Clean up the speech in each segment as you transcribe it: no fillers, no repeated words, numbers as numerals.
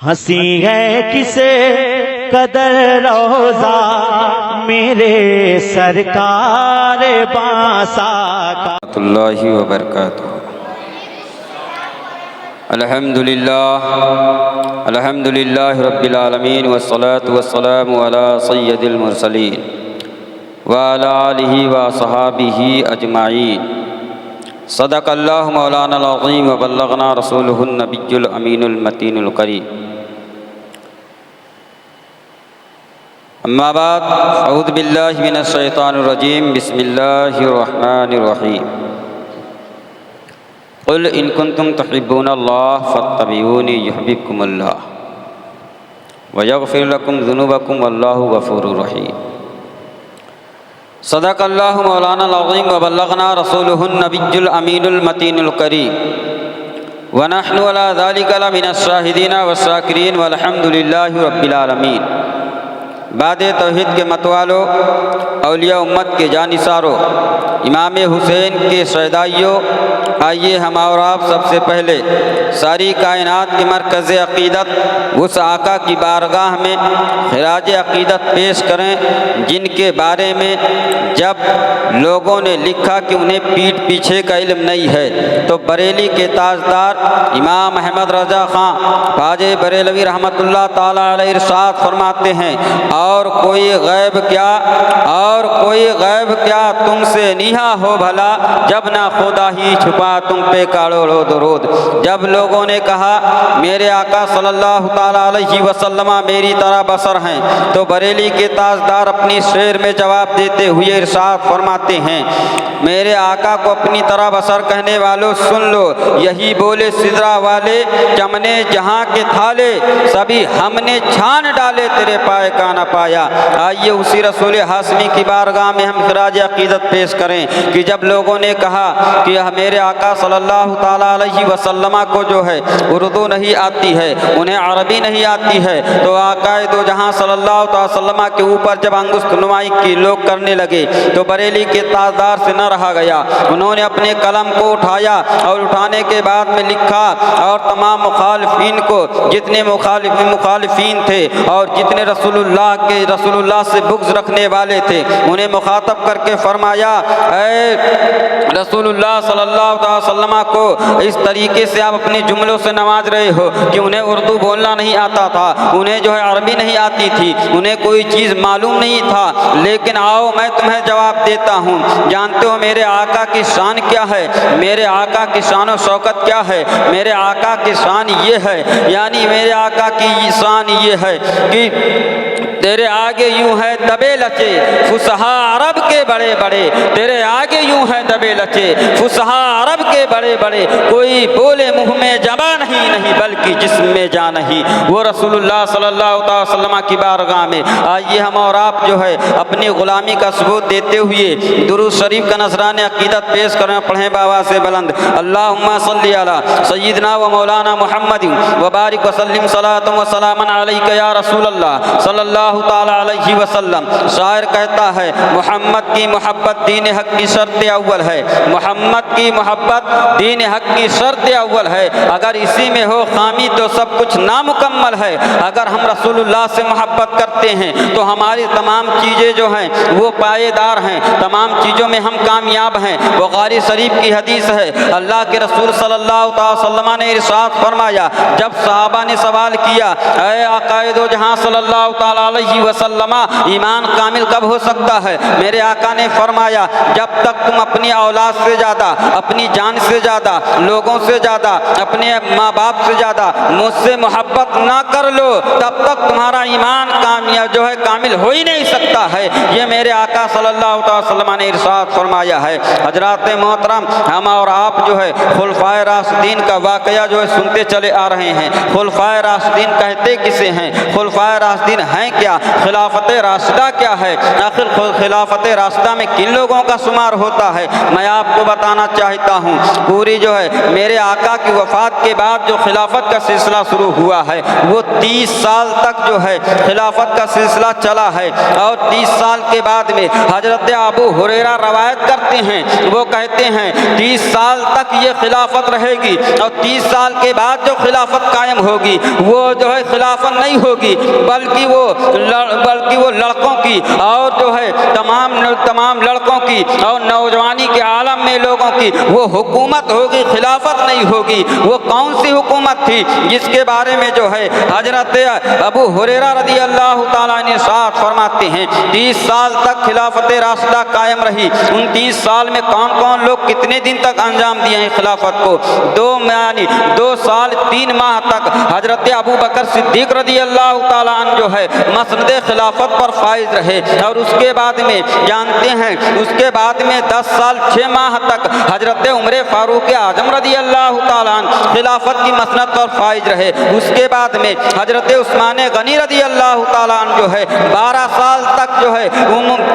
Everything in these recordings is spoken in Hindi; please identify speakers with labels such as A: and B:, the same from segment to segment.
A: हंसी है किसे कदर रोजा मेरे सरकार बासा का।
B: अल्लाहि व बरकातुहू। अल्हम्दुलिल्लाह रब्बिल आलमीन वस्सलातु वस्सलामु अला सय्यदिल मुरसलीन व अला आलिहि व सहाबिहि अजमाईन। सदक़ल्लाहु मौलाना अज़ीम व बल्लगना रसूलुहुन नबियुल अमीनुल मतीनुल करीम। अम्मा बाद अऊज़ु बिल्लाहि मिनश शैतानिर रजीम। बिस्मिल्लाहिर रहमानिर रहीम। क़ुल इन कुन्तुम तुहिब्बूनल्लाह फत्तबिऊनी युहब्बिबकुमुल्लाह व यग़फ़िर लकुम ज़ुनूबकुम वल्लाहु गफ़ूरुर रहीम। सदक़ल्लाहु मौलाना अज़ीम व बल्लगना रसूलुहुन नबियुल अमीनुल मतीनुल करीम व नहनु अला ज़ालिका लमिनश शाहिदीन वश्शाकिरीन वल्हम्दुलिल्लाहि रब्बिल आलमीन। बाद तौहीद के मतवालों, औलिया उम्मत के जानिसारों, इमाम हुसैन के शहदाइयों, आइए हम और आप सबसे पहले सारी कायनात के मरकज़ अक़ीदत उस आका की बारगाह में खिराज अक़ीदत पेश करें जिनके बारे में जब लोगों ने लिखा कि उन्हें पीठ पीछे का इल्म नहीं है तो बरेली के ताजदार इमाम अहमद रज़ा ख़ां ख्वाजा बरेलवी रहमतुल्लाह ताला अलैहि इरशाद फरमाते हैं, और कोई गैब क्या तुमसे नीहा हो भला, जब ना खुदा ही छुपा तुम पे काढ़ो दरूद। जब लोगों ने कहा मेरे आका सल्लल्लाहु ताला अलैहि वसल्लम मेरी तरह बसर हैं, तो बरेली के ताजदार अपनी शेर में जवाब देते हुए इरशाद फरमाते हैं, मेरे आका को अपनी तरह बसर कहने वालों सुन लो, यही बोले सिदरा वाले चमने जहाँ के थाले, सभी हमने छान डाले तेरे पाए का न पाया। आइए उसी रसूल हाशमी की बारगाह में हम खिराज अक़ीदत पेश करें कि जब लोगों ने कहा कि मेरे आका सल्लल्लाहु ताला अलैहि वसल्लम को जो है उर्दू नहीं आती है, उन्हें अरबी नहीं आती है, तो आकाए दो जहाँ सल्लल्लाहु ताला वसल्लम के ऊपर जब अंगुश्त नुमाई की लोग करने लगे तो बरेली के ताजदार से न रहा गया। उन्होंने अपने कलम को उठाया और उठाने के बाद में लिखा और तमाम मुखालिफिन को, जितने मुखालिफिन थे और जितने रसूलुल्लाह से बुग़्ज़ रखने वाले थे, उन्हें मुखातब करके फरमाया, ऐ रसूलुल्लाह सल्लल्लाहु अलैहि वसल्लम को इस तरीके से आप अपने जुमलों से नवाज रहे हो कि उन्हें उर्दू बोलना नहीं आता था, उन्हें जो है अरबी नहीं आती थी, उन्हें कोई चीज़ मालूम नहीं था। लेकिन आओ मैं तुम्हें जवाब देता हूँ, जानते हो मेरे आका की शान क्या है, मेरे आका की शान और शौकत क्या है? मेरे आका की शान ये है, यानी मेरे आका की शान ये है कि तेरे आगे यूं है दबे लचे फुसहा अरब के बड़े बड़े, तेरे आगे यूं है दबे लचे फुसहा अरब के बड़े बड़े, कोई बोले मुँह में जबा नहीं बल्कि जिस्म में जा नहीं। वो रसूलुल्लाह सल्लल्लाहु अलैहि वसल्लम की बारगाह में आइए हम और आप जो है अपनी ग़ुलामी का सबूत देते हुए दुरूद शरीफ का नज़राने अक़ीदत पेश करें। पढ़ें बाबा से बुलंद, अल्लाहुम्मा सल्ली अला सय्यिदना व मौलाना मुहम्मद व बारिक व सल्लिम सलातन व सलामन अलैका या रसूलल्लाह सल्लल्लाहु ताला अलैहि वसल्लम। शायर कहता है मोहम्मद की मोहब्बत दीन हक की शर्त अव्वल है, मोहम्मद की मोहब्बत दीन हक की शर्त अव्वल है, अगर इसी में हो खामी तो सब कुछ नामुकम्मल है। अगर हम रसूलुल्लाह से मोहब्बत करते हैं तो हमारी तमाम चीज़ें जो हैं वो पायेदार हैं, तमाम चीज़ों में हम कामयाब हैं। बुखारी शरीफ की हदीस है, अल्लाह के रसूल सल्लल्लाहु अलैहि वसल्लम ने इरशाद फरमाया, जब सहाबा ने सवाल किया ऐ आकाए दो जहां सल्लल्लाहु अलैहि वसल्लम ईमान कामिल कब हो सकता है? मेरे आका ने फरमाया, जब तक तुम अपनी औलाद से ज़्यादा, अपनी जान से ज़्यादा, लोगों से ज़्यादा, अपने माँ बाप से ज़्यादा मुझसे मोहब्बत ना कर लो, तब तक तुम्हारा ईमान कामयाब जो है कामिल हो ही नहीं सकता है। ये मेरे आका सल्लल्लाहु अलैहि वसल्लम ने इरशाद फरमाया है। हजरात मोहतरम, हम और आप जो है खुलफाए राशिदीन का वाक़या जो है सुनते चले आ रहे हैं। खुलफाए राशिदीन कहते किसे हैं? खुलफाए राशिदीन हैं क्या? का खिलाफत राशिदा क्या है, आखिर खिलाफत राशिदा में किन लोगों का शुमार होता है, मैं आपको बताना चाहता हूँ। पूरी जो है मेरे आका की वफात के बाद जो खिलाफत का सिलसिला शुरू हुआ है वो 30 साल तक जो है खिलाफत का सिलसिला चला है। और 30 साल के बाद में हजरत अबू हुरैरा रवायत करते हैं, वो कहते हैं 30 साल तक ये खिलाफत रहेगी और 30 साल के बाद जो खिलाफत कायम होगी वो जो है खिलाफत नहीं होगी बल्कि वो लड़कों की और जो है तमाम लड़कों की और नौजवानी के आलम में लोगों की वो हुकूमत होगी, खिलाफत नहीं होगी। वो कौन सी हुकूमत थी जिसके बारे में जो है हजरत अबू हुरैरा रज़ी अल्लाह ताला अन्हु साथ फरमाते हैं 30 साल तक खिलाफत राशिदा कायम रही। उन 30 साल में कौन कौन लोग कितने दिन तक अंजाम दिए हैं खिलाफत को? 2 साल 3 माह तक हजरत अबू बकर सिद्दीक रज़ी अल्लाह ताला अन्हु जो है मसनद खिलाफत पर फाइज रहे। और उसके बाद में जानते हैं उसके बाद में 10 साल 6 माह तक हजरत उमर फारूक आजम रज़ी अल्लाह ताला अन्हु खिलाफत की मसनद पर फाइज रहे। उसके बाद में हजरत उस्मान गनी रज़ी अल्लाह ताला अन्हु जो है 12 साल तक जो है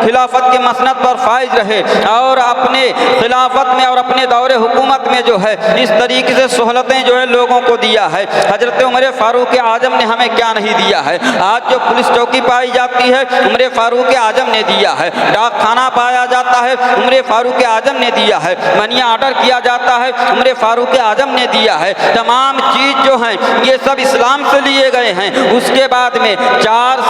B: खिलाफत के मसनद पर फाइज रहे और अपने खिलाफत में और अपने दौरे हुकूमत में जो है इस तरीके से सहूलतें जो है लोगों को दिया है। हजरत उमर फारूक आजम ने हमें क्या नहीं दिया है? आज जो पुलिस चौकी पाई जाती है उमर फारूक आजम ने दिया है, डाक खाना पाया जाता है उमर फारूक आजम ने दिया है, मनी ऑर्डर किया जाता है उमर फारूक आजम ने दिया है। तमाम चीज जो हैं ये सब इस्लाम से लिए गए हैं। उसके बाद में 4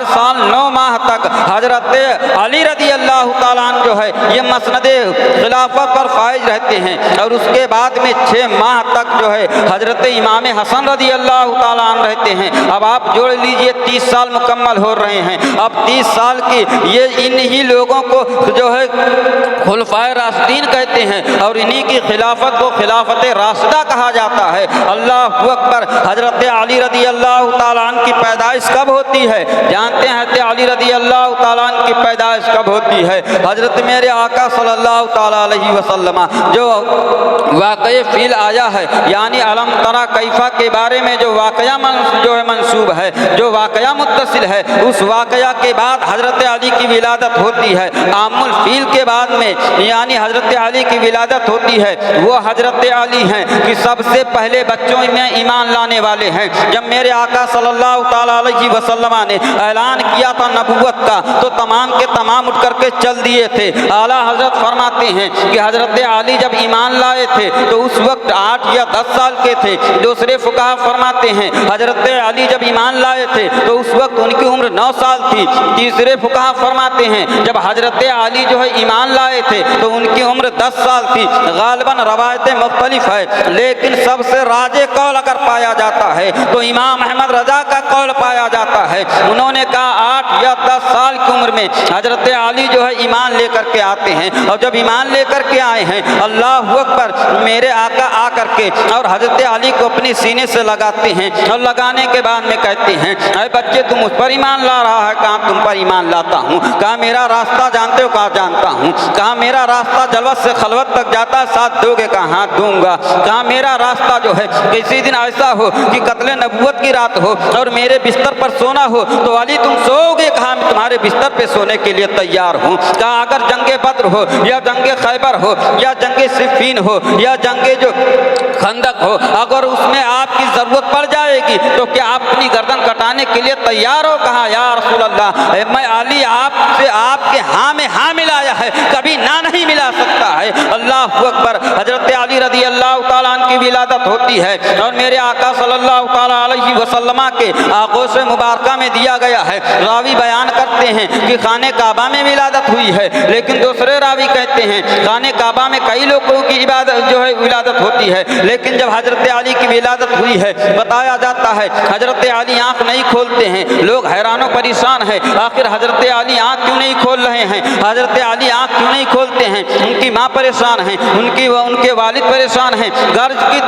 B: साल 9 माह तक हजरत अली रज़ी अल्लाह ताला अन्हु जो है ये मसनद खिलाफत पर फाइज रहते हैं। और उसके बाद में 6 माह तक जो है हजरत इमाम हसन रज़ी अल्लाह ताला अन्हु रहते हैं। अब आप जोड़ लीजिए 30 साल मुकम्मल हो रहे हैं। अब 30 साल की ये इन ही लोगों को जो है खुलफाए राशिदीन कहते हैं और इन्हीं की खिलाफत को खिलाफत राशिदा कहा जाता है। अल्लाह अकबर। हजरत अली रज़ी अल्लाह ताला अन्हु की पैदाइश कब होती है? जानते हैं हजरत अली रज़ी अल्लाह ताला अन्हु की पैदाइश कब होती है? हजरत मेरे आका सल्लल्लाहु ताला अलैहि वसल्लम जो वाक़या फ़ील आया है यानी अलम तरा कैफा के बारे में जो वाक़या जो है मंसूब है, जो वाक़या मुत्तसिल है, उस वाक़या के बाद हजरत अली की विलादत होती है। आमुल फ़ील के बाद में यानी हजरत अली की विलादत होती है। वो हजरत अली हैं कि सबसे पहले बच्चों में ईमान लाने वाले हैं। जब मेरे आका सल्लल्लाहु ताला अलैहि वसल्लम ने ऐलान किया था नबूवत का तो तमाम के तमाम उठ करके चल दिए थे। आला हजरत फरमाते हैं कि हजरत अली जब ईमान लाए थे तो उस वक्त 8 या 10 साल के थे। दूसरे फुकाहा फरमाते हैं हजरत अली जब ईमान लाए थे तो उस वक्त उनकी उम्र 9 साल थी। तीसरे फुकाहा फरमाते हैं जब हजरत अली जो है ईमान लाए थे तो उनकी उम्र 10 साल थी। गालिबन रवायतें मुख्तलिफ है लेकिन सबसे राजे कौल अगर पाया जाता है तो इमाम अहमद रजा का कौल पाया जाता है। उन्होंने कहा 8 या 10 साल की उम्र में हजरत अली जो है ईमान लेकर के आते हैं। और जब ईमान लेकर के आए हैं अल्लाह अकबर मेरे आका आ करके और हजरत अली को अपने सीने से लगाते हैं और लगाने के बाद में कहते हैं अरे बच्चे तुम उस पर ईमान ला रहा है? कहा तुम पर ईमान लाता हूँ। कहा मेरा रास्ता जानते हो? कहा जानता हूँ। कहा मेरा रास्ता जलवत से खलवत तक जाता है, साथ दोगे? कहा हाँ दूंगा। कहा मेरा रास्ता जो है किसी दिन ऐसा हो कि कत्ले नबूवत की रात हो और मेरे बिस्तर पर सोना हो तो अली तुम सोओगे? कहा मैं तुम्हारे बिस्तर पे सोने के लिए तैयार हूँ। कहा अगर जंगे बद्र हो या जंगे खैबर हो या जंगे सिफ़ीन हो या जंगे जो खंदक हो अगर उसमें आपकी जरूरत पड़ जाएगी तो क्या आप अपनी गर्दन कटाने के लिए तैयार हो? कहा या रसूल अल्लाह मैं अली आपसे आपके हाँ में हाँ मिलाया है, कभी ना नहीं मिला सकता है। अल्लाह अकबर। हजरत अली रज़ी अल्लाह ताला अन्हु की विलादत होती है और मेरे आका सल्लल्लाहु ताला अलैहि वसल्लम के आगोश मुबारका में दिया गया है। रावी बयान करते हैं कि खाने काबा में विलादत हुई है लेकिन दूसरे रावी कहते हैं खाने काबा में कई लोगों की इबादत जो है विलादत होती है लेकिन जब हजरत अली की विलादत हुई है बताया जाता है हजरत अली आंख नहीं खोलते हैं। लोग हैरान परेशान है आखिर हजरत अली आंख क्यों नहीं खोल रहे हैं? हजरत अली आंख क्यों नहीं खोलते हैं? उनकी माँ परेशान है, उनके वालिद परेशान हैं, घर की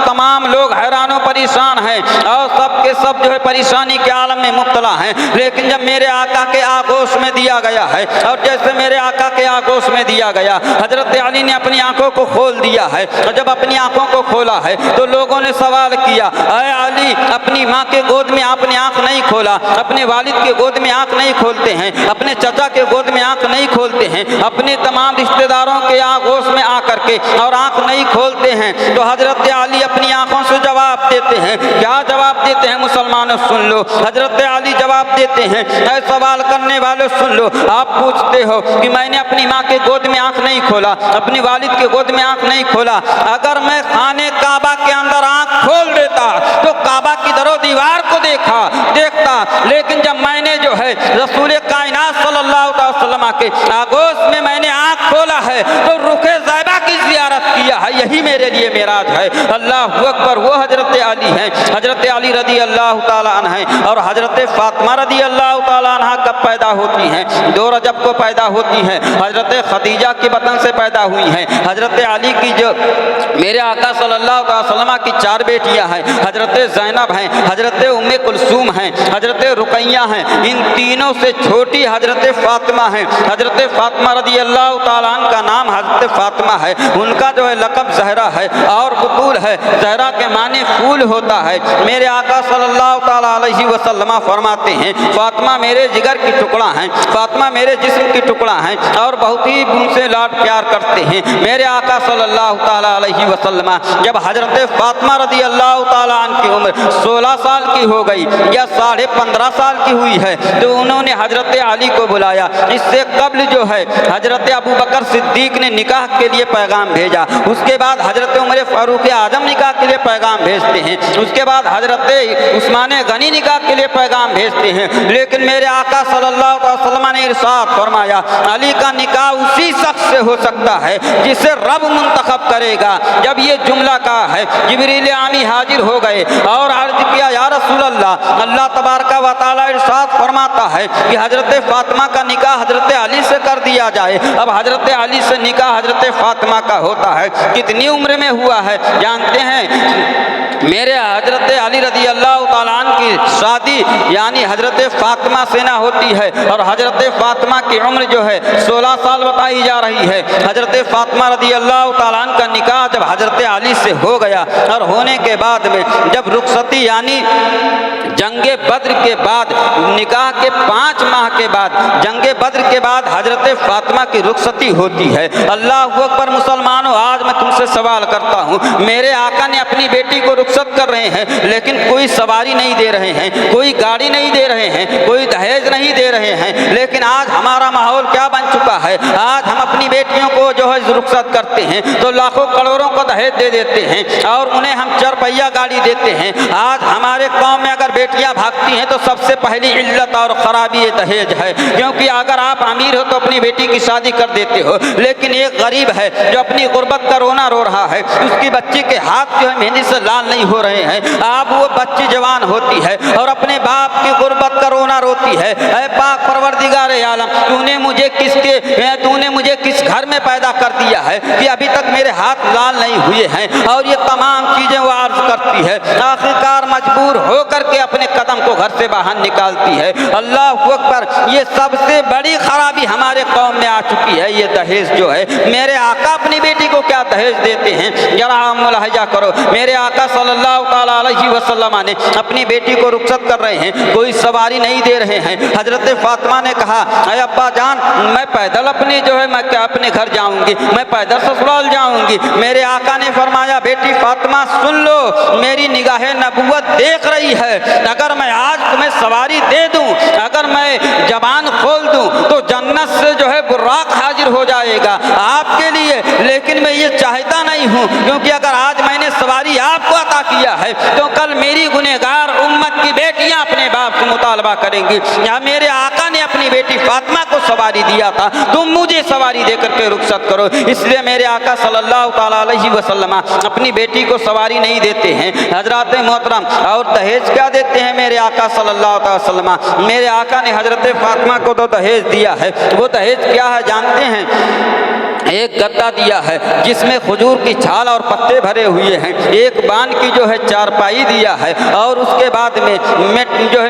B: तमाम लोग हैरान परेशान हैं और सब के सब जो है परेशानी के आलम में मुब्तला हैं। लेकिन जब मेरे आका के आगोश में दिया गया है और जैसे मेरे आका के आगोश में दिया गया, हजरत अली ने अपनी आंखों को खोल दिया है और जब अपनी आंखों को खोला है तो लोगों ने सवाल किया, अरे अली, अपनी माँ के गोद में आपने आंख नहीं खोला, अपने वालिद के गोद में आंख नहीं खोलते हैं, अपने चचा के गोद में आंख नहीं खोलते हैं, अपने तमाम रिश्तेदारों के आगोश में आकर के और आंख नहीं खोलते हैं। तो हजरत अली अपनी आंखों से जवाब देते हैं। क्या जवाब देते हैं मुसलमानों? सुन लो। हजरत अली जवाब देते हैं, ऐ सवाल करने वालों सुन लो, आप पूछते हो कि मैंने अपनी माँ के गोद में आंख नहीं खोला, अपने वालिद के गोद में आंख नहीं खोला। अगर मैं खाने काबा के अंदर आंख खोल देता तो काबा की दरो दीवार को देखता, लेकिन जब मैंने जो है रसूल कायनात सल्लल्लाहु अलैहि वसल्लम के आगोश में मैंने आंख खोला है तो रुखे ज़ैबा की ज़ियारत किया है। यही मेरे लिए मेराज है। अल्लाहु अकबर। वो हजरत अली हैं, हजरत अली रदी अल्लाह ताला अन्हा हैं। और हजरत फातिमा रदी अल्लाह ताला अन्हा कब पैदा होती हैं? 2 रजब को पैदा होती हैं। हजरत खदीजा के बतन से पैदा हुई हैं। हजरत अली की जो मेरे आका सल्लल्लाहु अलैहि वसल्लम की 4 बेटियां हैं, हजरत ज़ैनब हैं, हजरत उम्मे कुलसूम हैं, हजरत रुकैया हैं। इन तीनों से छोटी हजरत फातिमा हैं। हजरत फातिमा रदी अल्लाह ताला अन्हा का नाम हजरत फातिमा है। उनका जो है लक़ब ज़हरा है और बतूल है। ज़हरा के माने फूल होता है। मेरे आका सल्लल्लाहु ताला अलैहि वसल्लम फरमाते हैं, फातिमा मेरे जिगर की टुकड़ा हैं, फातिमा मेरे जिस्म की टुकड़ा हैं और बहुत ही उनसे लाड प्यार करते हैं। मेरे आका सल्लल्लाहु ताला अलैहि वसल्लम जब हजरत फातिमा रदी अल्लाह ताला अन्हा की उम्र 16 साल की हो गई या 15.5 साल की हुई है तो उन्होंने हजरत अली को बुलाया। इससे कब्ल जो है हजरत अबू बकर सिद्दीक ने निकाह के लिए पैगाम भेजा। उसके बाद हजरत उमर फारूक आजम निकाह के लिए पैगाम भेजते हैं। उसके बाद हजरत उस्मान गनी निकाह के लिए पैगाम भेजते हैं। लेकिन मेरे आका सल्लल्लाहु अलैहि वसल्लम ने इरशाद फरमाया, अली का निकाह उसी शख्स से हो सकता है जिसे रब मुंतखब करेगा। जब ये जुमला कहा है, जिब्रील आमी हाजिर हो गए और अर्ज किया, या रसूल अल्लाह, अल्लाह तबारक व तआला इरशाद फरमाता है कि हजरत फातिमा का निकाह हजरत अली से कर दिया जाए। अब हजरत अली से निकाह हजरत फातिमा का होता है। कितनी उम्र में हुआ है जानते हैं? मेरे हजरत अली रदी अल्लाह ताला अन्हा की शादी यानी हजरत फातिमा से ना होती है और हजरत फातिमा की उम्र जो है 16 साल बताई जा रही है। हजरत फातिमा रदी अल्लाह ताला अन्हा का निकाह जब हजरत अली से हो गया और होने के बाद में जब रुखसती यानी जंगे बद्र के बाद निकाह के 5 माह के बाद जंगे बद्र के बाद हजरत फातिमा की रुखसती होती है। अल्लाह अकबर। मुसलमानों, आज मैं तुमसे सवाल करता हूँ, मेरे आका ने अपनी बेटी को रुखसत कर रहे हैं लेकिन कोई सवारी नहीं दे रहे हैं, कोई गाड़ी नहीं दे रहे हैं, कोई दहेज नहीं दे रहे हैं। लेकिन आज हमारा माहौल क्या बन चुका है? आज हम अपनी बेटियों को जो है रुखसत करते हैं तो लाखों करोड़ों का दहेज दे देते हैं और उन्हें हम 4 पहिया गाड़ी देते हैं। आज हमारे गाँव में अगर बेटियां भागती हैं तो सबसे पहली इल्लत और खराबी ये दहेज है। क्योंकि अगर आप अमीर हो तो अपनी बेटी की शादी कर देते हो, लेकिन एक गरीब है जो अपनी गुर्बत का रोना रो रहा है, उसकी बच्ची के हाथ जो है मेहंदी से लाल नहीं हो रहे हैं, आप वो बच्ची जवान होती है और अपने बाप की गुर्बत का रोना रोती है, ऐ पाक परवरदिगार आलम, तूने मुझे किस घर में पैदा कर दिया है कि अभी तक मेरे हाथ लाल नहीं हुए हैं। और ये तमाम चीजें वो अर्ज करती है। आखिरकार मजबूर होकर के अपने कदम को घर से बाहर निकालती है। अल्लाह अकबर। ये सबसे बड़ी खराबी हमारे कौम में आ चुकी है, ये दहेज जो है। मेरे आका अपनी बेटी को क्या दहेज देते हैं, जरा मुलाहिजा करो। मेरे आका सल्लल्लाहु ताला अलैहि वसल्लम ने अपनी बेटी को रुखसत कर रहे हैं, कोई सवारी नहीं दे रहे हैं। हजरत फातिमा ने कहा, अरे अब्बा जान, मैं पैदल अपने जो है मैं क्या अपने घर जाऊंगी, मैं पैदल ससुराल जाऊंगी। मेरे आका ने फरमाया, बेटी फातिमा सुन लो, मेरी निगाहे नबुवत देख रही है, अगर मैं आज तुम्हें सवारी दे दूं, अगर मैं जबान खोल दूं तो जन्नत से जो है बुर्राक हाजिर हो जाएगा आपके लिए। लेकिन मैं ये चाहता नहीं हूं, क्योंकि अगर आज मैंने सवारी आपको अता किया है तो कल मेरी गुनहगार उम्मत की बेटियां अपने बाप से मुतालबा करेंगी, या मेरे आका ने अपनी बेटी फातिमा को सवारी दिया था, तुम मुझे सवारी देकर के रुखसत करो। इसलिए मेरे आका सल्लल्लाहु ताला अलैहि वसल्लम अपनी बेटी को सवारी नहीं देते हैं। हजरत मोहतरम, और दहेज क्या देते हैं मेरे आका सल्लल्लाहु अलैहि वसल्लम? मेरे आका ने हजरत फातिमा को तो दहेज दिया है। वो दहेज क्या है जानते हैं? एक गद्दा दिया है जिसमें खजूर की छाल और पत्ते भरे हुए हैं, एक बान की जो है चारपाई दिया है, और उसके बाद में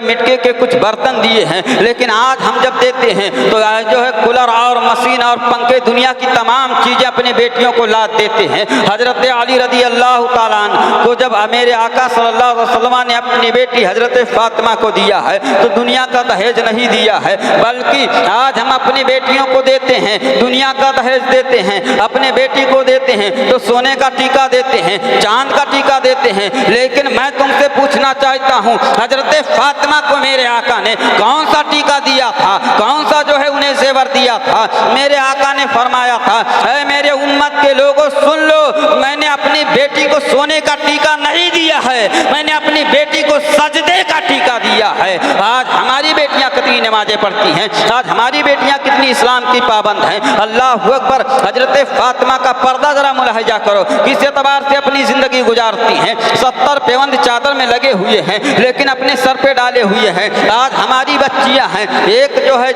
B: मिट्टी के कुछ बर्तन दिए हैं। लेकिन आज हम जब देते हैं तो जो है कूलर और मशीन और पंखे, दुनिया की तमाम चीज़ें अपने बेटियों को लाद देते हैं। हजरत अली रदी अल्लाह ताला अन्हु को जब मेरे आका सल्लल्लाहु अलैहि वसल्लम ने अपनी बेटी हजरत फातिमा को दिया है तो दुनिया का दहेज नहीं दिया है, बल्कि आज हम अपनी बेटियों को देते हैं, दुनिया का दहेज देते हैं, अपने बेटी को देते हैं तो सोने का टीका देते हैं, चांद का टीका देते हैं। लेकिन मैं तुमसे पूछना चाहता हूँ, हजरत फातिमा को मेरे आका ने कौन सा टीका दिया था, कौन सा जो है उन्हें जेवर दिया था? मेरे आका ने फरमाया था, ऐ मेरे उम्मत के लोगों सुन लो, मैंने अपनी बेटी को सोने का टीका नहीं दिया है, मैंने अपनी बेटी को सजदे का टीका दिया है। आज हमारी बेटियां कितनी नमाजें पढ़ती हैं, आज हमारी बेटियां कितनी इस्लाम की पाबंद हैं। अल्लाह अकबर। हजरत फातिमा का पर्दा जरा मुलाहिजा करो, किस एतबार से अपनी जिंदगी गुजारती हैं। 70 पेवंद चादर में लगे हुए हैं लेकिन अपने सर पे डाले हुए हैं। आज हमारी बच्चियां हैं, एक जो है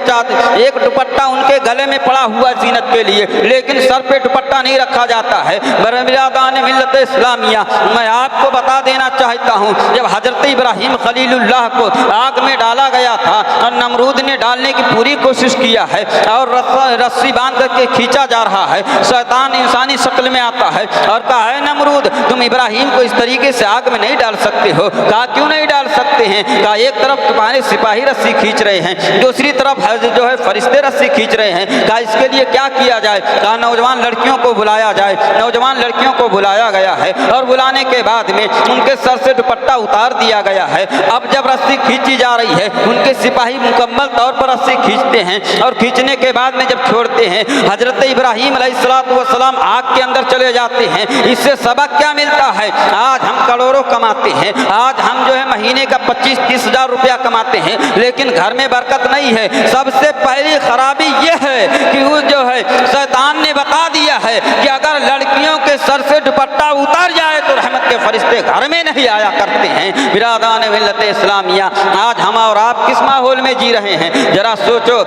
B: एक दुपट्टा उनके गले में पड़ा हुआ जीनत के लिए, लेकिन सर पे दुपट्टा नहीं रखा जाता है। बरमियादान मिल्लत इस्लामिया, मैं आपको बता देना चाहता हूँ, जब हजरत इब्राहिम खलीलुल्लाह को आग में डाला गया था और नमरूद ने डालने की पूरी कोशिश किया है और रस्सी बांध करके खींचा जा रहा है, शैतान इंसानी शक्ल में आता है और कहा, है नमरूद तुम इब्राहिम को इस तरीके से आग में नहीं डाल सकते हो। कहा क्यों नहीं डाल सकते हैं? कहा एक तरफ तुम्हारे सिपाही रस्सी खींच रहे हैं, दूसरी तरफ जो है फरिश्ते रस्सी खींच रहे हैं। कहा इसके लिए क्या किया जाए? कहा नौजवान लड़कियों को बुलाया जाए। नौजवान लड़कियों को बुलाया गया है और बुलाने के बाद में उनके सर से दुपट्टा उतार दिया गया है। अब जब रस्सी खींची जा रही है, उनके सिपाही मुकम्मल तौर पर रस्सी खींचते हैं और खींचने के बाद में जब छोड़ते हैं, हजरत इब्राहिम अलैहिस्सलाम आग के अंदर चले जाते हैं। इससे सबक क्या मिलता है? आज हम करोड़ों कमाते हैं, आज हम जो है महीने का 25-30 हज़ार रुपया कमाते हैं, लेकिन घर में बरकत नहीं है। सबसे पहली खराबी यह है कि वो जो है शैतान ने बता दिया है कि अगर लड़कियों के सर से दुपट्टा उतर जाए तो रहमत के फरिश्ते घर में नहीं आया करते हैं। बिरादान मिल्लत इस्लामिया, आज हम और आप किस माहौल में जी रहे हैं? जरा सोचो,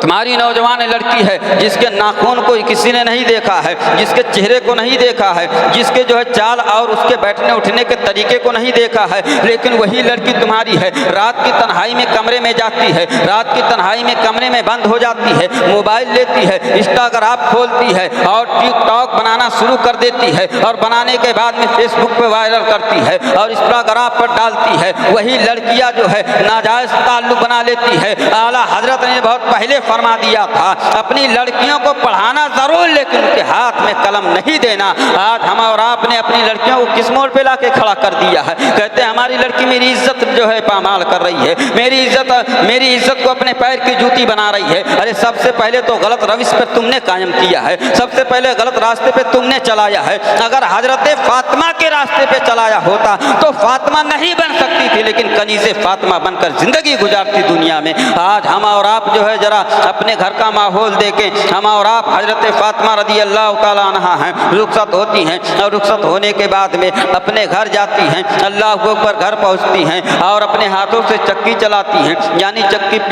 B: तुम्हारी नौजवान लड़की है जिसके नाखून को किसी ने नहीं देखा है, जिसके चेहरे को नहीं देखा है, जिसके जो है चाल और उसके बैठने उठने के तरीके को नहीं देखा है, लेकिन वही लड़की तुम्हारी है, रात की तन्हाई में कमरे में जाती है, रात की तन्हाई में कमरे में बंद हो जाती है, मोबाइल लेती है, इंस्टाग्राम खोलती है और टिकटॉक बनाना शुरू कर देती है और बनाने के बाद में फेसबुक पे वायरल करती है और इंस्टाग्राम पर डालती है। वही लड़कियां जो है नाजायज ताल्लुक बना लेती है। आला हजरत ने बहुत पहले फरमा दिया था, अपनी लड़कियों को पढ़ाना जरूर लेकिन उनके हाथ में कलम नहीं देना। आज हम और आपने अपनी लड़कियों को किस मोड़ पे लाके खड़ा कर दिया है? कहते हैं हमारी लड़की मेरी इज्जत जो है पामाल कर रही है, मेरी इज्जत को अपने पैर की जूती बना रही है। अरे सबसे पहले तो गलत रविश पे तुमने कायम किया है, सबसे पहले गलत रास्ते पे तुमने चलाया है। अगर हजरत फातिमा के रास्ते पे चलाया होता तो फातिमा नहीं बन सकती थी, लेकिन कनीज़े फातिमा बनकर जिंदगी गुजारती दुनिया में। आज हम और आप जो है जरा अपने घर का माहौल देखें। हम और आप हजरत फातिमा रदी अल्लाह ताला अन्हा हैं, रुखसत होती हैं और रुखसत होने के बाद में अपने घर जाती हैं, अल्लाह के ऊपर घर पहुँचती हैं और अपने हाथों से चक्की चलाती हैं, यानी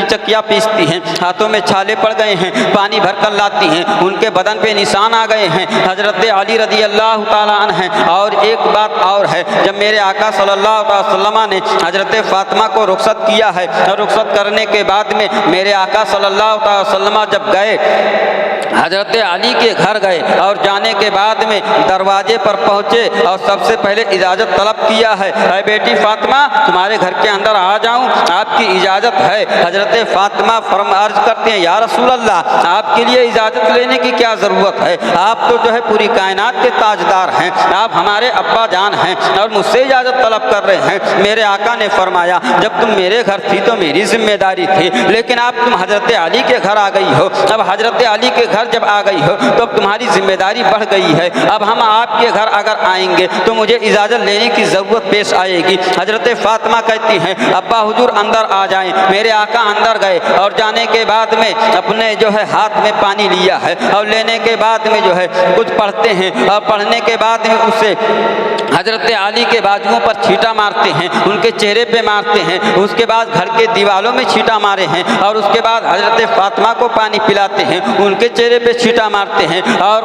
B: चक्कियाँ पीसती हैं। हाथों में छाले पड़ गए हैं, पानी भर कर लाती हैं, उनके बदन पे निशान आ गए हैं, हजरत अली रदी अल्लाह ताला अन्हु हैं। और एक बात और है, जब मेरे आका सल्लल्लाहु अलैहि वसल्लम ने हजरत फातिमा को रुखसत किया है और रुखसत करने के बाद में मेरे आका सल्लल्लाहु अलैहि वसल्लम जब गए, हजरत अली के घर गए और जाने के बाद में दरवाजे पर पहुँचे और सबसे पहले इजाज़त तलब किया है, अरे बेटी फातिमा तुम्हारे घर के अंदर आ जाऊँ, आपकी इजाज़त है। हजरत फातिमा अर्ज करते हैं, या रसूल अल्लाह आपके लिए इजाज़त लेने की क्या ज़रूरत है? आप तो जो है पूरी कायनात के ताजदार हैं, आप हमारे अब्बा जान हैं और मुझसे इजाज़त तलब कर रहे हैं। मेरे आका ने फरमाया, जब तुम मेरे घर थी तो मेरी जिम्मेदारी थी, लेकिन आप तुम हजरत अली के घर आ गई हो। अब हजरत अली के घर जब आ गई हो तो अब तुम्हारी जिम्मेदारी बढ़ गई है। अब हम आपके घर अगर आएंगे तो मुझे इजाज़त लेने की ज़रूरत पेश आएगी। हजरत फातिमा कहती हैं, अब्बा हुजूर अंदर आ जाएं। मेरे आका अंदर गए और जाने के बाद में अपने जो है हाथ में पानी लिया है और लेने के बाद में जो है कुछ पढ़ते हैं और पढ़ने के बाद में उससे हजरत अली के बाजुओं पर छींटा मारते हैं, उनके चेहरे पे मारते हैं, उसके बाद घर के दीवारों में छींटा मारे हैं और उसके बाद हजरत फातिमा को पानी पिलाते हैं, उनके चेहरे चेहरे पे छींटा मारते हैं और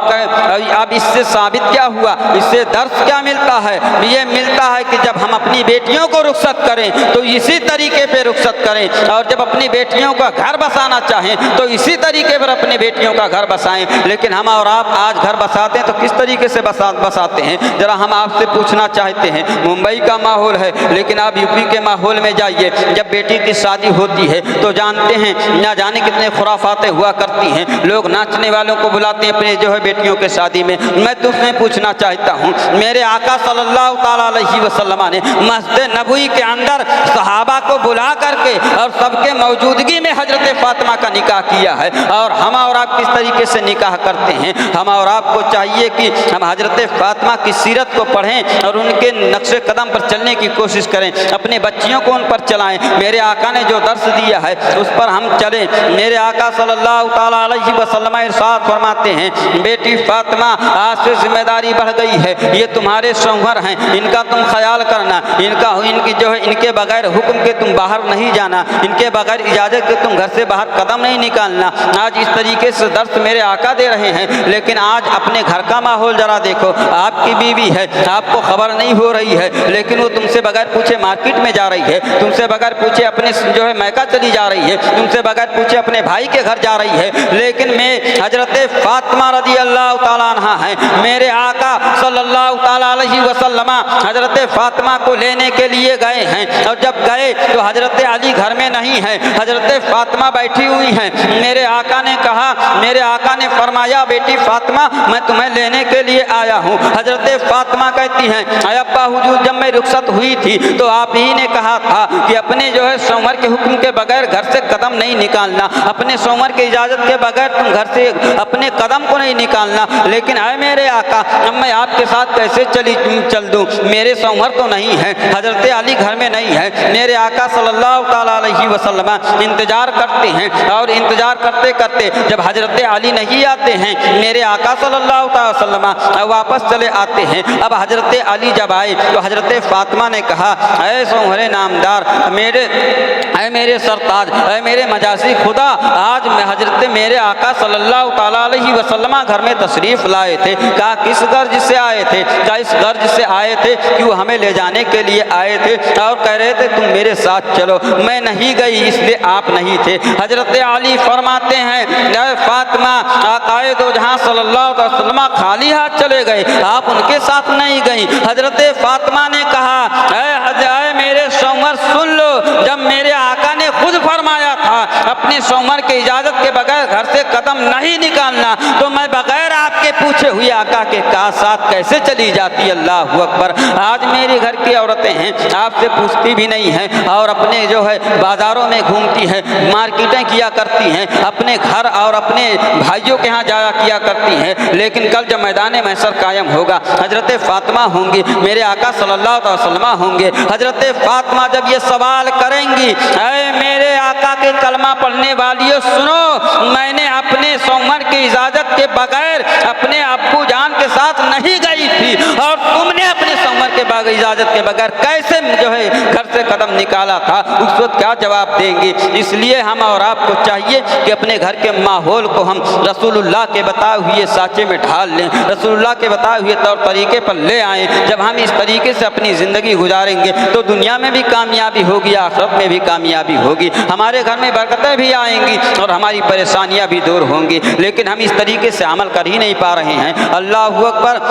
B: अब इससे साबित क्या हुआ, इससे दर्श क्या मिलता है? ये मिलता है कि जब हम अपनी बेटियों को रुखसत करें तो इसी तरीके पे रुखसत करें, और जब अपनी बेटियों का घर बसाना चाहें तो इसी तरीके पर अपनी बेटियों का घर बसाएं। लेकिन हम और आप आज घर बसाते हैं तो किस तरीके से बसाते हैं? जरा हम आपसे पूछना चाहते हैं। मुंबई का माहौल है, लेकिन आप यूपी के माहौल में जाइए, जब बेटी की शादी होती है तो जानते हैं ना जाने कितने खुराफातें हुआ करती हैं। लोग नाचने वालों को बुलाते हैं अपने जो है बेटियों के शादी में। मैं तुझसे पूछना चाहता हूँ, मेरे आका सल्लल्लाहु ताला अलैहि वसल्लम ने मस्जिद नबवी के अंदर सहाबा को बुला करके और सबके मौजूदगी में हजरत फातिमा का निकाह किया है, और हम और आप किस तरीके से निकाह करते हैं? हम और आपको चाहिए कि हम हजरत फातिमा की सीरत को पढ़ें और उनके नक्शे कदम पर चलने की कोशिश करें, अपने बच्चियों को उन पर चलाएं। मेरे आका ने जो दर्श दिया है उस पर हम चलें। मेरे आका सल्लल्लाहु ताला अलैहि वसल्लम इरशाद फरमाते हैं, बेटी फातिमा आज से जिम्मेदारी बढ़ गई है, ये तुम्हारे शौहर हैं, इनका तुम ख्याल करना, इनकी जो है इनके बगैर हुक्म के तुम बाहर नहीं जाना, इनके बगैर इजाज़त के तुम घर से बाहर कदम नहीं निकालना। आज इस तरीके से दर्श मेरे आका दे रहे हैं, लेकिन आज अपने घर का माहौल जरा देखो। आपकी बीवी है, आपको खबर नहीं हो रही है, लेकिन वो तुमसे बगैर पूछे मार्केट में जा रही है, तुमसे बगैर पूछे अपने जो है मैका चली जा रही है, तुमसे बगैर पूछे अपने भाई के घर जा रही है। लेकिन मैं हजरत फातिमा रज़ी अल्लाह ताला अन्हा है, मेरे आका सल्लल्लाहु ताला अलैहि वसल्लम हजरत फातिमा को लेने के लिए गए हैं, और जब गए तो हजरत अली घर में नहीं है, हजरत फातिमा बैठी हुई हैं। मेरे आका ने कहा, मेरे आका ने फरमाया, बेटी फातिमा मैं तुम्हें लेने के लिए आया हूँ। हजरत फातिमा कहती हैं, अब्बा हुजूर जब मैं रुखसत हुई थी तो आप ही ने कहा था कि अपने जो है शौहर के हुक्म के बगैर घर से कदम नहीं निकालना, अपने शौहर की इजाज़त के बगैर तुम घर से अपने कदम को नहीं निकालना। लेकिन आए मेरे आका, अब मैं आपके साथ कैसे चल दूँ? मेरे शौहर तो नहीं है, हजरत अली घर में नहीं है। मेरे आका सल्लल्लाहु ताला अलैहि वसल्लम इंतजार करते हैं, और इंतजार करते करते जब हजरत अली नहीं आते हैं, मेरे आका सल्लल्लाहु ताला वसल्लम वापस चले आते हैं। अब हजरत अली जब आए तो हजरत फातिमा ने कहा, ऐ शौहरे नामदार, मेरे सरताज, मेरे मजासी खुदा, आज मैं हजरत मेरे आका सल्लल्लाहु ताला अलैहि वसल्लम घर में तशरीफ़ लाए थे। कहा किस गर्ज से आए थे? क्या इस गर्ज से आए थे कि वो हमें ले जाने के लिए आए थे और कह रहे थे तुम मेरे साथ चलो? मैं नहीं गई इसलिए आप नहीं थे। हजरत अली फरमाते हैं, फातिमा आकाए दो जहाँ सल्लल्लाहु अलैहि वसल्लम खाली हाथ चले गए, आप उनके साथ नहीं गई। हजरत फातिमा ने कहा, ऐ मेरे शौहर सुन लो, जब मेरे आका ने खुद फरमाया था अपने शौहर की इजाज़त के बगैर घर से कदम नहीं निकालना, तो मैं बगैर आपके पूछे हुए आका के साथ कैसे चली जाती? अल्लाह अकबर। आज मेरे घर की औरतें हैं, आपसे पूछती भी नहीं हैं, और अपने जो है बाज़ारों में घूमती हैं, मार्केटें किया करती हैं, अपने घर और अपने भाइयों के यहाँ जाया किया करती हैं। लेकिन कल जब मैदान महशर कायम होगा, हजरत फातिमा होंगी, मेरे आका सल्लल्लाहु अलैहि वसल्लम होंगे। हजरत फातिमा जब ये सवाल करेंगी, ऐ मेरे आका के कलमा पढ़ने वालियों सुनो, मैंने अपने शौहर की इजाज़त के बगैर अपने अब्बू जान के साथ नहीं गई थी, और तुमने अपने शौहर के बगैर इजाज़त के बगैर कैसे जो है घर से कदम निकाला था? उस वक्त क्या जवाब देंगे? इसलिए हम और आपको चाहिए कि अपने घर के माहौल को हम रसूलुल्लाह के बताए हुए साँचे में ढाल लें, रसूलुल्लाह के बताए हुए तौर तरीके पर ले आएँ। जब हम इस तरीके से अपनी ज़िंदगी गुजारेंगे तो दुनिया में भी कामयाबी होगी, आखिरत में भी कामयाबी होगी, हमारे घर में बरकतें भी आएंगी और हमारी परेशानियां भी दूर होंगी। लेकिन हम इस तरीके से अमल कर ही नहीं पा रहे हैं। अल्लाह अकबर।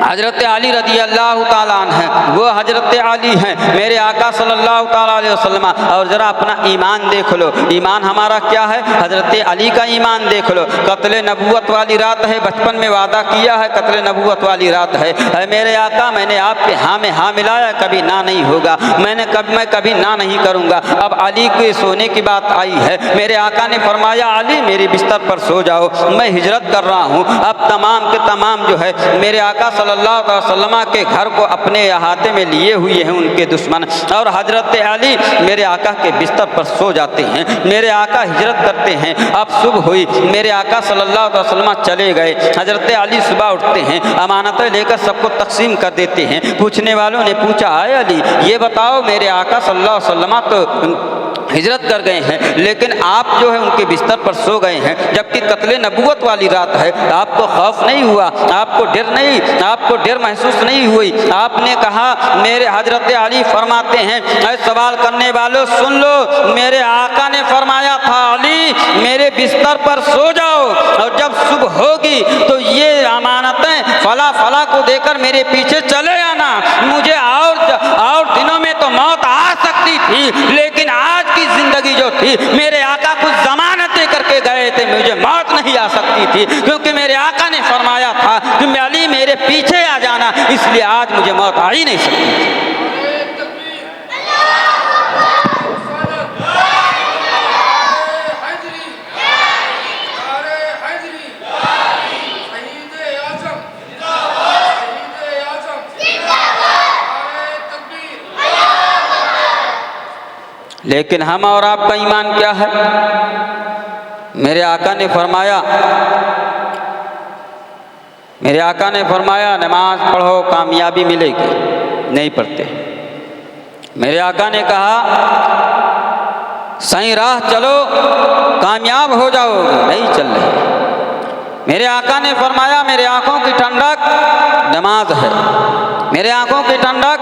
B: हजरत अली रज़ी अल्लाह ताला अन्हु हैं, वो हजरत अली हैं, मेरे आका सल्लल्लाहु ताला अलैहि वसल्लम। और ज़रा अपना ईमान देख लो, ईमान हमारा क्या है? हजरत अली का ईमान देख लो। कत्ल नबूवत वाली रात है, बचपन में वादा किया है, कत्ल नबूवत वाली रात है। मेरे आका, मैंने आपके हाँ में हाँ मिलाया, कभी ना नहीं होगा, मैं कभी ना नहीं करूँगा। अब अली के सोने की बात आई है, मेरे आका ने फरमाया, अली मेरे बिस्तर पर सो जाओ, मैं हिजरत कर रहा हूँ। अब तमाम के तमाम जो है मेरे आका सल्लल्लाहु अलैहि वसल्लम के घर को अपने अहाते में लिए हुए हैं उनके दुश्मन, और हजरत अली मेरे आका के बिस्तर पर सो जाते हैं। मेरे आका हिजरत करते हैं। अब सुबह हुई, मेरे आका सल्लल्लाहु अलैहि वसल्लम चले गए। हजरत अली सुबह उठते हैं, अमानतें लेकर सबको तकसीम कर देते हैं। पूछने वालों ने पूछा, आए अली ये बताओ, मेरे आका सल्लल्लाहु अलैहि वसल्लम तो हिजरत कर गए हैं, लेकिन आप जो है उनके बिस्तर पर सो गए हैं, जबकि कत्ले नबूवत वाली रात है। आपको खौफ नहीं हुआ, आपको डर महसूस नहीं हुई। आपने कहा, मेरे हजरत अली फरमाते हैं, ऐ सवाल करने वालों सुन लो, मेरे आका ने फरमाया था, अली मेरे बिस्तर पर सो जाओ और जब सुबह होगी तो ये अमानतें फला फला को देकर मेरे पीछे चले आना। मुझे और दिनों में तो मौत आ सकती थी, लेकिन आज की जिंदगी जो थी, मेरे आका कुछ जमानत दे करके गए थे, मुझे मौत नहीं आ सकती थी, क्योंकि मेरे आका ने फरमाया था कि अली मेरे पीछे आ जाना, इसलिए आज मुझे मौत आ ही नहीं सकती थी। लेकिन हम और आपका ईमान क्या है? मेरे आका ने फरमाया नमाज पढ़ो कामयाबी मिलेगी, नहीं पढ़ते। मेरे आका ने कहा सही राह चलो कामयाब हो जाओगे, नहीं चल रहे। मेरे आका ने फरमाया मेरे आंखों की ठंडक नमाज है, मेरे आंखों की ठंडक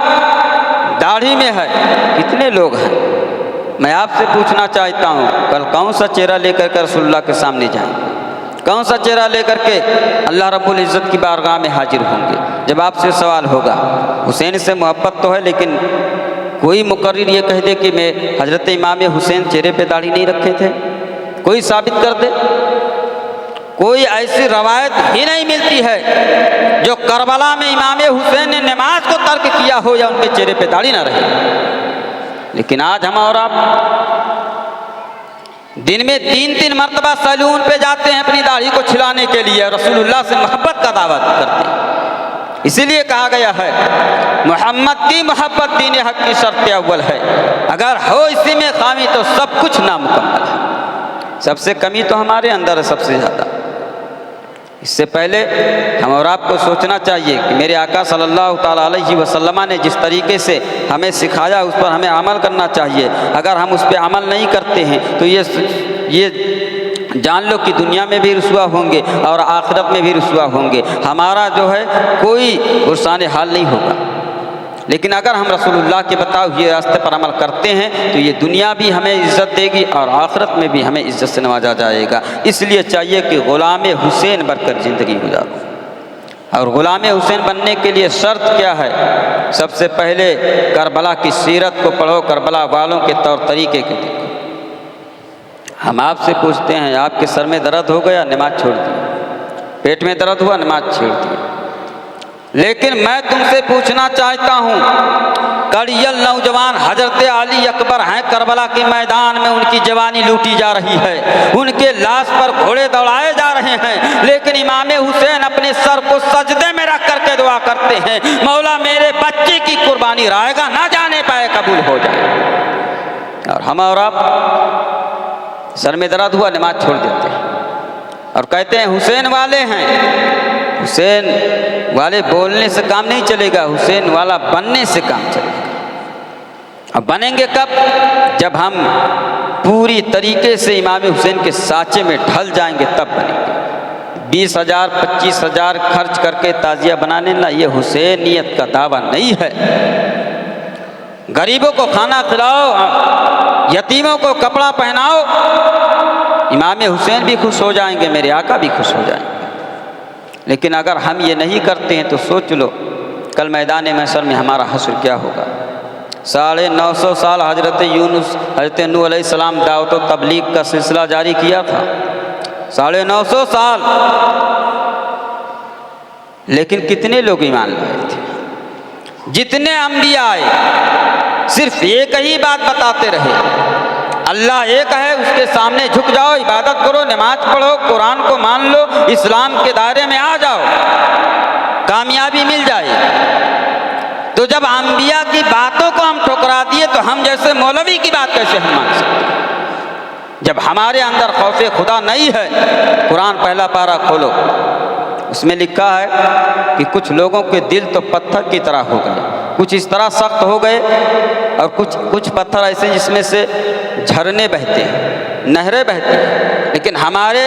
B: दाढ़ी में है। कितने लोग हैं? मैं आपसे पूछना चाहता हूँ, कल कौन सा चेहरा लेकर के रसूलुल्लाह के सामने जाएंगे? कौन सा चेहरा लेकर के अल्लाह रब्बुल इज़्ज़त की बारगाह में हाजिर होंगे? जब आपसे सवाल होगा, हुसैन से मोहब्बत तो है, लेकिन कोई मुकर्रिर ये कह दे कि मैं हज़रत इमाम हुसैन चेहरे पे दाढ़ी नहीं रखे थे, कोई साबित कर दे। कोई ऐसी रवायत ही नहीं मिलती है जो करबला में इमाम हुसैन ने नमाज को तर्क किया हो या उनके चेहरे पे दाढ़ी ना रहे। लेकिन आज हम और आप दिन में 3-3 मरतबा सैलून पे जाते हैं अपनी दाढ़ी को छिलाने के लिए, रसूलुल्लाह से मोहब्बत का दावा करते हैं। इसीलिए कहा गया है मोहम्मद की मोहब्बत दीन हक की शर्त अव्वल है, अगर हो इसी में खामी तो सब कुछ नामुकम्मल है। सबसे कमी तो हमारे अंदर है सबसे ज़्यादा। इससे पहले हम और आपको सोचना चाहिए कि मेरे आका सल्लल्लाहु ताला अलैहि वसल्लम ने जिस तरीके से हमें सिखाया उस पर हमें अमल करना चाहिए। अगर हम उस पर अमल नहीं करते हैं तो ये जान लो कि दुनिया में भी रुसवा होंगे और आखिरत में भी रुसवा होंगे। हमारा जो है कोई हुस्न हाल नहीं होगा। लेकिन अगर हम रसूलुल्लाह के बताए हुए रास्ते पर अमल करते हैं तो ये दुनिया भी हमें इज़्ज़त देगी और आखिरत में भी हमें इज़्ज़त से नवाजा जाएगा। इसलिए चाहिए कि ग़ुलाम हुसैन बनकर ज़िंदगी गुजारो। और ग़ुलाम हुसैन बनने के लिए शर्त क्या है? सबसे पहले करबला की सीरत को पढ़ो, करबला वालों के तौर तरीके को देखो। हम आपसे पूछते हैं, आपके सर में दर्द हो गया, नमाज छोड़ दी, पेट में दर्द हुआ, नमाज छोड़ दी। लेकिन मैं तुमसे पूछना चाहता हूँ, कड़ियल नौजवान हजरत अली अकबर हैं, करबला के मैदान में उनकी जवानी लूटी जा रही है, उनके लाश पर घोड़े दौड़ाए जा रहे हैं, लेकिन इमाम हुसैन अपने सर को सजदे में रख करके दुआ करते हैं, मौला मेरे बच्चे की कुर्बानी रायगा ना जाने पाए कबूल हो जाए। और हम और आप सर में दर्द हुआ, नमाज छोड़ देते हैं और कहते हैं हुसैन वाले हैं। हुसैन वाले बोलने से काम नहीं चलेगा, हुसैन वाला बनने से काम चलेगा। अब बनेंगे कब? जब हम पूरी तरीके से इमाम हुसैन के साँचे में ढल जाएंगे, तब बनेंगे। 20,000 25,000 खर्च करके ताजिया बनाने ना, ये हुसैनियत का दावा नहीं है। गरीबों को खाना खिलाओ, यतीमों को कपड़ा पहनाओ, इमाम हुसैन भी खुश हो जाएंगे, मेरे आका भी खुश हो जाएंगे। लेकिन अगर हम ये नहीं करते हैं तो सोच लो कल मैदान महशर में हमारा हश्र क्या होगा। 950 साल हज़रत नूह अलैहिस्सलाम दावत व तबलीग का सिलसिला जारी किया था, 950 साल, लेकिन कितने लोग ईमान लाए थे? जितने अंबिया आए सिर्फ एक ही बात बताते रहे, अल्लाह एक है, उसके सामने झुक जाओ, इबादत करो, नमाज पढ़ो, कुरान को मान लो, इस्लाम के दायरे में आ जाओ, कामयाबी मिल जाए। तो जब अंबिया की बातों को हम ठुकरा दिए तो हम जैसे मौलवी की बात कैसे हम मान सकते? जब हमारे अंदर खौफे खुदा नहीं है, कुरान पहला पारा खोलो, उसमें लिखा है कि कुछ लोगों के दिल तो पत्थर की तरह हो गए, कुछ इस तरह सख्त हो गए और कुछ पत्थर ऐसे जिसमें से झरने बहते हैं, नहरें बहती हैं, लेकिन हमारे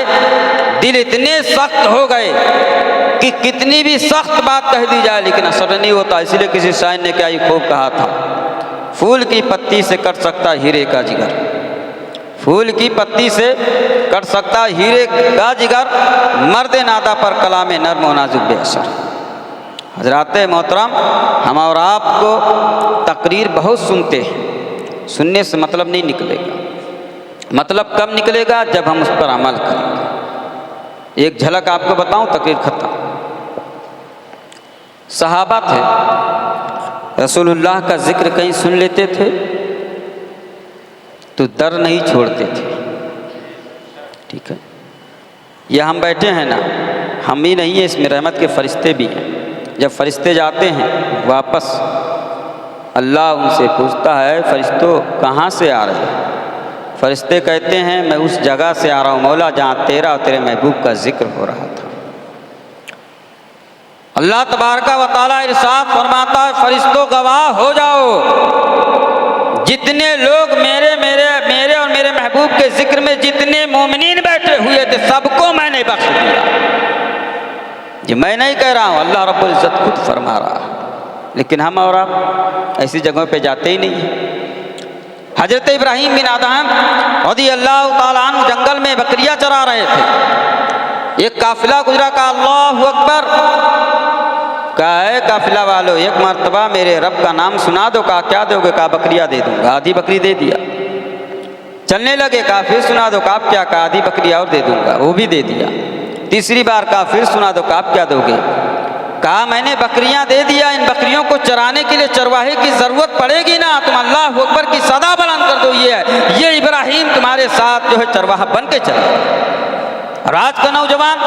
B: दिल इतने सख्त हो गए कि कितनी भी सख्त बात कह दी जाए लेकिन असर नहीं होता। इसलिए किसी शायर ने क्या ही खूब कहा था, फूल की पत्ती से कट सकता हीरे का जिगर, फूल की पत्ती से कट सकता हीरे का जिगर, मर्द नादा पर कलाम नर्म व नाजुक बेअसर। हजरात मोहतरम, हम और आप को तकरीर बहुत सुनते हैं, सुनने से मतलब नहीं निकलेगा। मतलब कब निकलेगा? जब हम उस पर अमल करेंगे। एक झलक आपको बताऊं, तकरीर खत्म। सहाबा थे, रसूलुल्लाह का जिक्र कहीं सुन लेते थे तो डर नहीं छोड़ते थे। ठीक है, यह हम बैठे हैं ना, हम ही नहीं है, इसमें रहमत के फरिश्ते भी हैं। जब फरिश्ते जाते हैं वापस, अल्लाह उनसे पूछता है, फरिश्तों कहाँ से आ रहे हैं? फरिश्ते कहते हैं, मैं उस जगह से आ रहा हूँ मौला जहाँ तेरा और तेरे महबूब का जिक्र हो रहा था। अल्लाह तबारका व तआला इरशाद फरमाता है, फरिश्तों गवाह हो जाओ, जितने लोग मेरे और मेरे महबूब के जिक्र में जितने मोमिनीन बैठे हुए थे सबको मैंने बख्श दिया। ये मैं नहीं कह रहा हूँ, अल्लाह रब्बुल इज्जत खुद फरमा रहा है। लेकिन हम और आप ऐसी जगहों पे जाते ही नहीं हैं। हजरत इब्राहीम बिन आदम रज़ी अल्लाह तआला अन्हु जंगल में बकरियां चरा रहे थे। एक काफिला गुजरा, का अल्लाहु अकबर, कहा है काफिला वालों, एक मर्तबा मेरे रब का नाम सुना दो। कहा क्या दोगे? कहा बकरियां दे दूंगा। आधी बकरी दे दिया। चलने लगे, कहा फिर सुना दो। कहा क्या? कहा आधी बकरी और दे दूंगा। वो भी दे दिया। तीसरी बार कहा फिर सुना दो। कहा क्या दोगे? कहा मैंने बकरियां दे दिया, इन बकरियों को चराने के लिए चरवाहे की जरूरत पड़ेगी ना, तुम अल्लाह अकबर की सदा बुलंद कर दो। ये इब्राहीम तुम्हारे साथ जो है चरवाहा बन के चले। राज का नौजवान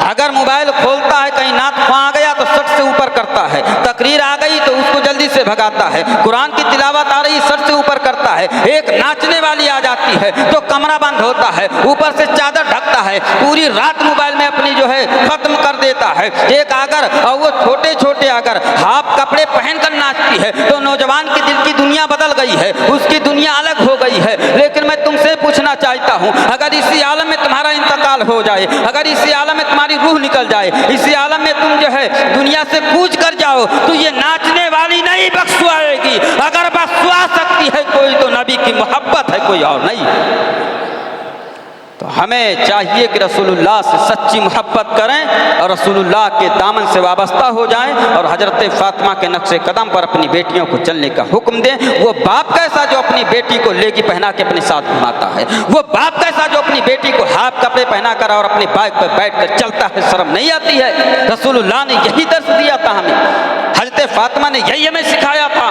B: अगर मोबाइल खोलता है, कहीं नात आ गया तो सट से ऊपर करता है, तकरीर आ गई तो उसको जल्दी से भगाता है, कुरान की तिलावत आ रही सट से ऊपर करता है, एक नाचने वाली आ जाती है तो कमरा बंद होता है, ऊपर से चादर ढकता है, पूरी रात मोबाइल में अपनी जो है खत्म कर देता है। एक अगर और वो छोटे छोटे अगर हाफ कपड़े पहनकर नाचती है तो नौजवान की दिल की दुनिया बदल गई है, उसकी दुनिया अलग हो गई है। लेकिन मैं तुमसे पूछना चाहता हूँ, अगर इसी आलम में तुम्हारा इंतकाल हो जाए, अगर इसी आलम में तुम्हारी रूह निकल जाए, इसी आलम में तुम जो है दुनिया से कूच कर जाओ, तो ये नाचने वाली नहीं बख्शवाएगी। अगर बख्शवा सकती है कोई तो नबी की मोहब्बत है, कोई और नहीं। तो हमें चाहिए कि रसूलुल्लाह से सच्ची मोहब्बत करें और रसूलुल्लाह के दामन से वाबस्ता हो जाएं और हजरत फातिमा के नक्शे कदम पर अपनी बेटियों को चलने का हुक्म दें। वो बाप कैसा जो अपनी बेटी को लेगी पहना के अपने साथ घुमाता है, वो बाप कैसा जो अपनी बेटी को हाफ कपड़े पहना कर और अपनी बाइक पर बैठ कर चलता है, शर्म नहीं आती है? रसूलुल्लाह ने यही दर्श दिया था हमें, हजरत फातिमा ने यही हमें सिखाया था।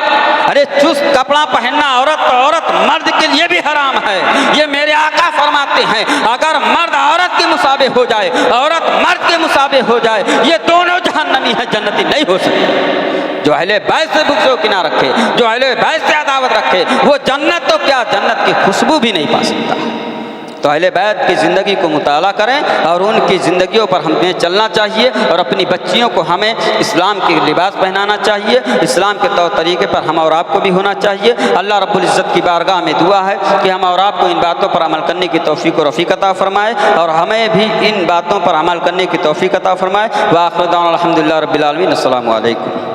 B: अरे चुस्त कपड़ा पहनना औरत मर्द के लिए भी हराम है। ये मेरे आका फरमाते हैं, अगर मर्द औरत के मुसाबे हो जाए, औरत मर्द के मुसाबे हो जाए, ये दोनों जहन्नमी है, जन्नती नहीं हो सकते। जो अहले बैत से बुग़्ज़ किना रखे, जो अहले बैत से अदावत रखे, वो जन्नत तो क्या, जन्नत की खुशबू भी नहीं पा सकता। तो अहले बैत की ज़िंदगी को मुताला करें और उनकी ज़िंदगियों पर हमें चलना चाहिए और अपनी बच्चियों को हमें इस्लाम की लिबास पहनाना चाहिए, इस्लाम के तौर तरीके पर हम और आपको भी होना चाहिए। अल्लाह रब्बुल इज़्ज़त की बारगाह में दुआ है कि हम और आपको इन बातों पर अमल करने की तौफ़ीक़ और रफ़ीक़ अता फ़रमाए और हमें भी इन बातों पर अमल करने की तौफ़ीक़ अता फ़रमाए। व आख़िर दावाना अल्हम्दुलिल्लाहि रब्बिल आलमीन। अस्सलामु अलैकुम।